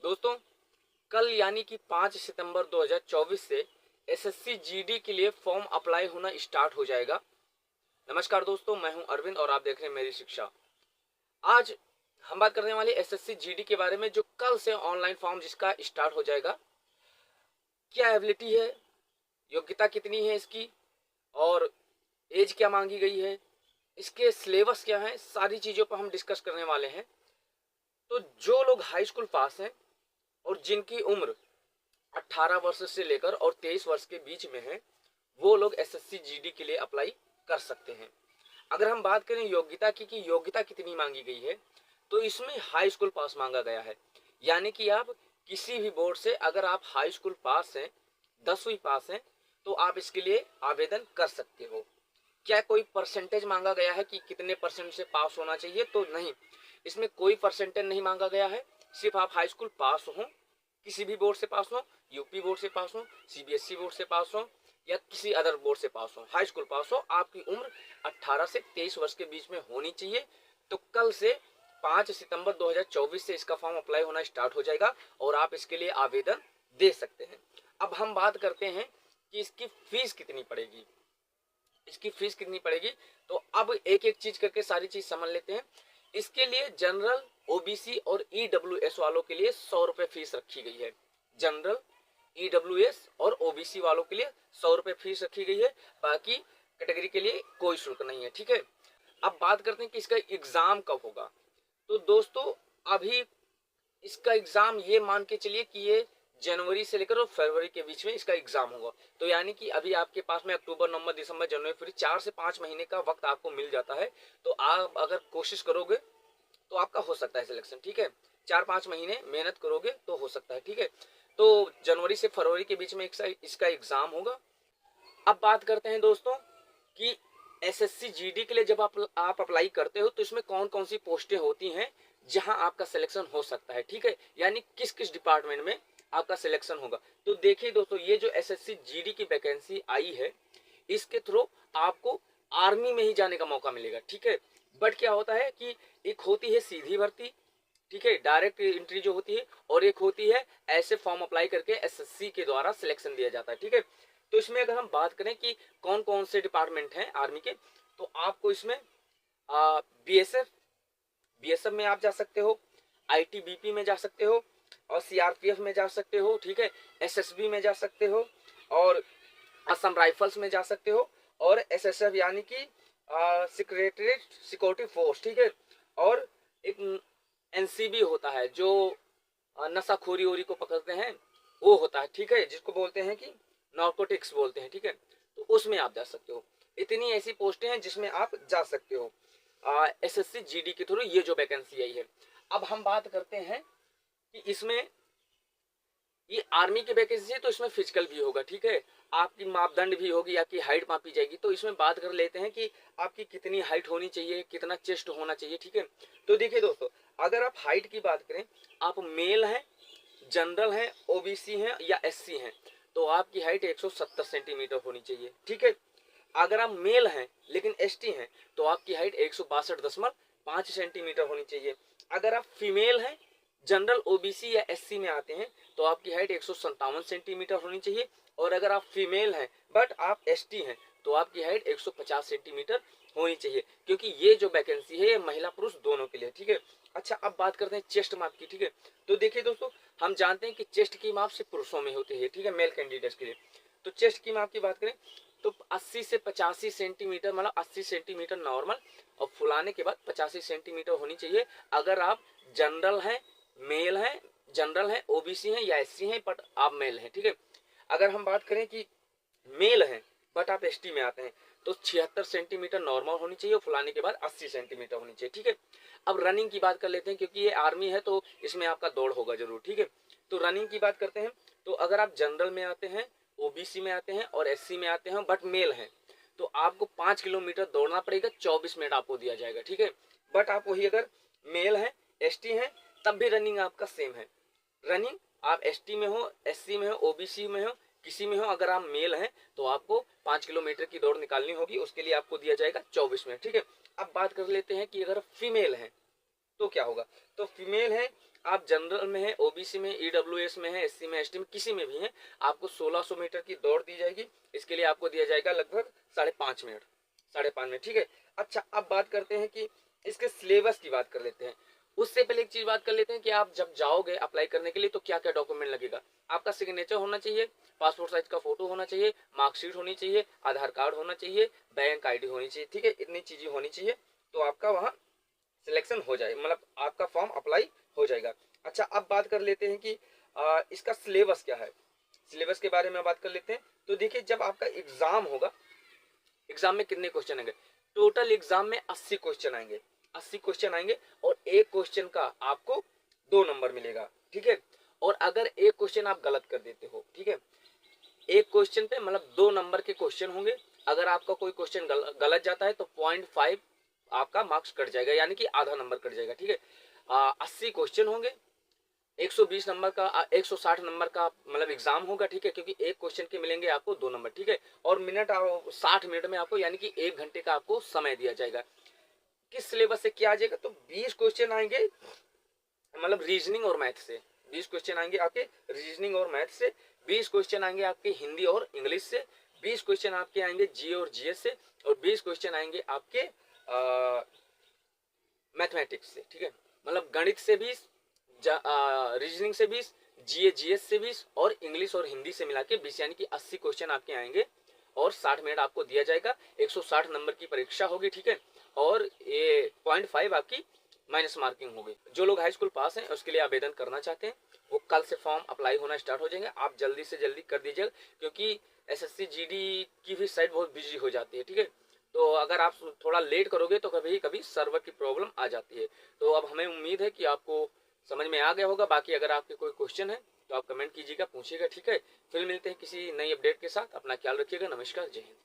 दोस्तों, कल यानी कि 5 सितंबर 2024 से एसएससी जीडी के लिए फॉर्म अप्लाई होना स्टार्ट हो जाएगा। नमस्कार दोस्तों, मैं हूं अरविंद और आप देख रहे हैं मेरी शिक्षा। आज हम बात करने वाले एसएससी जीडी के बारे में, जो कल से ऑनलाइन फॉर्म जिसका स्टार्ट हो जाएगा। क्या एबिलिटी है, योग्यता कितनी है इसकी, और एज क्या मांगी गई है, इसके सिलेबस क्या है, सारी चीज़ों पर हम डिस्कस करने वाले हैं। तो जो लोग हाई स्कूल पास हैं और जिनकी उम्र 18 वर्ष से लेकर और 23 वर्ष के बीच में है, वो लोग एसएससी जीडी के लिए अप्लाई कर सकते हैं। अगर हम बात करें योग्यता की कि योग्यता कितनी मांगी गई है, तो इसमें हाई स्कूल पास मांगा गया है। यानी कि आप किसी भी बोर्ड से अगर आप हाई स्कूल पास हैं, 10वीं पास हैं, तो आप इसके लिए आवेदन कर सकते हो। क्या कोई परसेंटेज मांगा गया है कि कितने परसेंट से पास होना चाहिए? तो नहीं, इसमें कोई परसेंटेज नहीं मांगा गया है। सिर्फ आप हाई स्कूल पास हो, किसी भी बोर्ड से पास हो, यूपी बोर्ड से पास हो, सीबीएसई बोर्ड से पास हो, या किसी अदर बोर्ड से पास हो, हाई स्कूल पास हो, आपकी उम्र 18 से 23 वर्ष के बीच में होनी चाहिए। तो कल से 5 सितंबर 2024 से इसका फॉर्म अप्लाई होना स्टार्ट हो जाएगा और आप इसके लिए आवेदन दे सकते हैं। अब हम बात करते हैं कि इसकी फीस कितनी पड़ेगी। इसकी फीस कितनी पड़ेगी, तो अब एक एक चीज करके सारी चीज समझ लेते हैं। इसके लिए जनरल, ओबीसी और ईडब्ल्यूएस वालों के लिए 100 रुपए फीस रखी गई है। जनरल, ईडब्ल्यूएस और ओबीसी वालों के लिए 100 रुपए फीस रखी गई है। बाकी कैटेगरी के लिए कोई शुल्क नहीं है। ठीक है, अब बात करते हैं कि इसका एग्जाम कब होगा। तो दोस्तों, अभी इसका एग्जाम ये मान के चलिए कि ये जनवरी से लेकर और फरवरी के बीच में इसका एग्जाम होगा। तो यानी कि अभी आपके पास में अक्टूबर, नवंबर, दिसंबर, जनवरी, फरवरी 4 से 5 महीने का वक्त आपको मिल जाता है। तो आप अगर कोशिश करोगे तो आपका हो सकता है सिलेक्शन। ठीक है, 4-5 महीने मेहनत करोगे तो हो सकता है। ठीक है, तो जनवरी से फरवरी के बीच में इसका एग्जाम होगा। अब बात करते हैं दोस्तों कि एसएससी जीडी के लिए जब आप अप्लाई करते हो तो इसमें कौन कौन सी पोस्टें होती हैं जहां आपका सिलेक्शन हो सकता है। ठीक है, यानी किस किस डिपार्टमेंट में आपका सिलेक्शन होगा। तो देखिए दोस्तों, ये जो एसएससी जीडी की वैकेंसी आई है, इसके थ्रू आपको आर्मी में ही जाने का मौका मिलेगा। ठीक है, बट क्या होता है कि एक होती है सीधी भर्ती, ठीक है, डायरेक्ट एंट्री जो होती है, और एक होती है ऐसे फॉर्म अप्लाई करके एसएससी के द्वारा सिलेक्शन दिया जाता है। ठीक है, तो इसमें अगर हम बात करें कि कौन कौन से डिपार्टमेंट हैं आर्मी के, तो आपको इसमें बीएसएफ में आप जा सकते हो, आईटीबीपी में जा सकते हो, और सीआरपीएफ में जा सकते हो। ठीक है, एसएसबी में जा सकते हो, और असम राइफल्स में जा सकते हो, और एसएसएफ यानी कि सिक्रेटरीट सिक्योरिटी फोर्स। ठीक है, और एक एनसीबी होता है जो नशाखोरी ओरी को पकड़ते हैं, वो होता है। ठीक है, जिसको बोलते हैं कि नार्कोटिक्स बोलते हैं। ठीक है, तो उसमें आप जा सकते हो। इतनी ऐसी पोस्टें हैं जिसमें आप जा सकते हो एसएससी जीडी के थ्रू, ये जो वैकेंसी आई है। अब हम बात करते हैं कि इसमें ये आर्मी की वैकेंसी है, तो इसमें फिजिकल भी होगा। ठीक है, आपकी मापदंड भी होगी, आपकी हाइट मापी जाएगी। तो इसमें बात कर लेते हैं कि आपकी कितनी हाइट होनी चाहिए, कितना चेस्ट होना चाहिए। ठीक है, तो देखिए दोस्तों, अगर आप हाइट की बात करें, आप मेल हैं, जनरल हैं, ओबीसी हैं या एससी हैं, तो आपकी हाइट 170 सेंटीमीटर होनी चाहिए। ठीक है, अगर आप मेल हैं लेकिन एसटी हैं, तो आपकी हाइट 162.5 सेंटीमीटर होनी चाहिए। अगर आप फीमेल हैं, जनरल, ओबीसी या एससी में आते हैं, तो आपकी हाइट 157 सेंटीमीटर होनी चाहिए। और अगर आप फीमेल हैं बट आप एसटी हैं, तो आपकी हाइट 150 सेंटीमीटर होनी चाहिए, क्योंकि ये जो वैकेंसी है ये महिला पुरुष दोनों के लिए। ठीक है, अच्छा, अब बात करते हैं चेस्ट माप की। ठीक है, तो देखिए दोस्तों, हम जानते हैं कि चेस्ट की माप सिर्फ पुरुषों में होती है। ठीक है, मेल कैंडिडेट्स के लिए। तो चेस्ट की माप की बात करें तो 80 से 85 सेंटीमीटर, मतलब 80 सेंटीमीटर नॉर्मल, और फुलाने के बाद 85 सेंटीमीटर होनी चाहिए। अगर आप जनरल हैं, मेल हैं, जनरल हैं, ओबीसी हैं या एससी हैं, बट आप मेल हैं। ठीक है, अगर हम बात करें कि मेल हैं बट आप एसटी में आते हैं, तो 76 सेंटीमीटर नॉर्मल होनी चाहिए, और फुलाने के बाद 80 सेंटीमीटर होनी चाहिए। ठीक है, अब रनिंग की बात कर लेते हैं, क्योंकि ये आर्मी है तो इसमें आपका दौड़ होगा जरूर। ठीक है, तो रनिंग की बात करते हैं, तो अगर आप जनरल में आते हैं, ओबीसी में आते हैं और एससी में आते हैं बट मेल हैं, तो आपको 5 किलोमीटर दौड़ना पड़ेगा, 24 मिनट आपको दिया जाएगा। ठीक है, बट आप वही अगर मेल हैं, एसटी हैं, तब भी रनिंग आपका सेम है। रनिंग आप एसटी में हो, एससी में हो, ओबीसी में हो, किसी में हो, अगर आप मेल हैं तो आपको 5 किलोमीटर की दौड़ निकालनी होगी, उसके लिए आपको दिया जाएगा 24 मिनट। ठीक है, अब बात कर लेते हैं कि अगर फीमेल हैं तो क्या होगा। तो फीमेल है, आप जनरल में है, ओबीसी में, ईडब्ल्यूएस में है, एससी में, एसटी में, किसी में भी है, आपको 1600 मीटर की दौड़ दी जाएगी। इसके लिए आपको दिया जाएगा लगभग 5.5 मिनट, 5.5 मिनट, ठीक है। अच्छा, अब बात करते हैं कि इसके सिलेबस की बात कर लेते हैं। उससे पहले एक चीज बात कर लेते हैं कि आप जब जाओगे अप्लाई करने के लिए तो क्या क्या डॉक्यूमेंट लगेगा। आपका सिग्नेचर होना चाहिए, पासपोर्ट साइज का फोटो होना चाहिए, मार्कशीट होनी चाहिए, आधार कार्ड होना चाहिए, बैंक आईडी होनी चाहिए, ठीक है। इतनी चीजें होनी चाहिए तो आपका वहाँ सिलेक्शन हो जाए, मतलब आपका फॉर्म अप्लाई हो जाएगा। अच्छा, अब बात कर लेते हैं कि इसका सिलेबस क्या है। सिलेबस के बारे में बात कर लेते हैं। तो देखिए, जब आपका एग्जाम होगा, एग्जाम में कितने क्वेश्चन आएंगे, टोटल एग्जाम में 80 क्वेश्चन आएंगे, 80 क्वेश्चन आएंगे और एक क्वेश्चन का आपको 2 नंबर मिलेगा, ठीक है। और अगर एक क्वेश्चन आप गलत कर देते हो, ठीक है, एक क्वेश्चन पे मतलब 2 नंबर के क्वेश्चन होंगे। अगर आपका कोई क्वेश्चन गलत जाता है तो 0.5 आपका मार्क्स कट जाएगा, यानी कि आधा नंबर कट जाएगा, ठीक है। 80 क्वेश्चन होंगे, 120 नंबर का 160 नंबर का मतलब एग्जाम होगा, ठीक है, क्योंकि एक क्वेश्चन के मिलेंगे आपको 2 नंबर, ठीक है। और मिनट 60 मिनट में आपको, यानी कि 1 घंटे का आपको समय दिया जाएगा। किस सिलेबस से क्या आ जाएगा, तो 20 क्वेश्चन आएंगे मतलब रीजनिंग और मैथ से, 20 क्वेश्चन आएंगे आपके रीजनिंग और मैथ से, 20 क्वेश्चन आएंगे आपके हिंदी और इंग्लिश से, 20 क्वेश्चन आपके आएंगे जी और जीएस से, और 20 क्वेश्चन आएंगे आपके मैथमेटिक्स से, ठीक है। मतलब गणित से 20, रीजनिंग से 20, जीएस से 20 और इंग्लिश और हिंदी से मिला के 20, यानी कि 80 क्वेश्चन आपके आएंगे और 60 मिनट आपको दिया जाएगा। 160 नंबर की परीक्षा होगी, ठीक है। और ये 0.5 आपकी माइनस मार्किंग होगी। जो लोग हाई स्कूल पास हैं उसके लिए आवेदन करना चाहते हैं वो कल से फॉर्म अप्लाई होना स्टार्ट हो जाएंगे। आप जल्दी से जल्दी कर दीजिएगा, क्योंकि एसएससी जीडी की भी साइट बहुत बिजी हो जाती है, ठीक है। तो अगर आप थोड़ा लेट करोगे तो कभी कभी सर्वर की प्रॉब्लम आ जाती है। तो अब हमें उम्मीद है कि आपको समझ में आ गया होगा। बाकी अगर आपके कोई क्वेश्चन है तो आप कमेंट कीजिएगा, पूछिएगा, ठीक है। फिर मिलते हैं किसी नई अपडेट के साथ। अपना ख्याल रखिएगा। नमस्कार, जय हिंद।